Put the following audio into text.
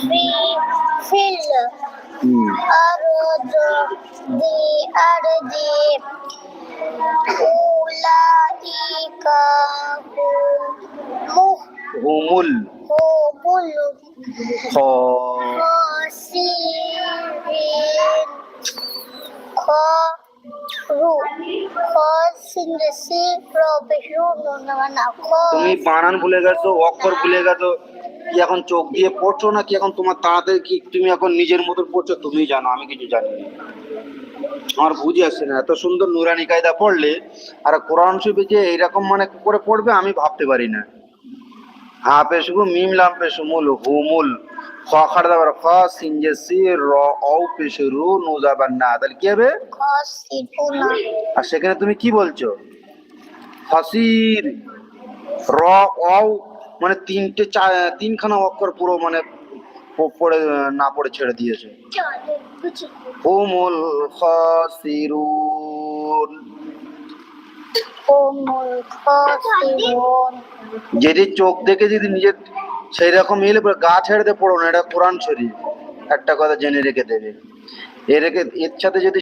في الأرض أولئك হুমুল هم الخاسرين তুমি বানান ভুলে গেছো, অক্ষর ভুলে গেছো, কি এখন চোখ দিয়ে পড়ছো না কি এখন তোমার তাড়াতাড়ি কি তুমি এখন নিজের মতো পড়ছো? তুমি জানো, আমি কিছু জানি না। আমার বুঝে আসছে না, এত সুন্দর নুরানি কায়দা পড়লে আর কোরআন শরীফে যে এইরকম মানে কি করে পড়বে আমি ভাবতে পারি না। হা পেশু মিম লাম পেশু মুল হুমুল খ খাড়া দাবার খ সিনজে সি র ও পেশু রু নু যাবার না, তাহলে কি হবে? আর সেখানে তুমি কি বলছো? ফাসির র অও মানে তিনখানা অক্ষর পুরো মানে পড়ে না পড়ে ছেড়ে দিয়েছে। হুমুল খাসিরুন, যদি চোখ দেখে যদি নিজের সেই রকম এলে গা ছেড়ে দিয়ে পড়ো না, এটা কোরআন শরীফ, একটা কথা জেনে রেখে দেবে। এর সাথে যদি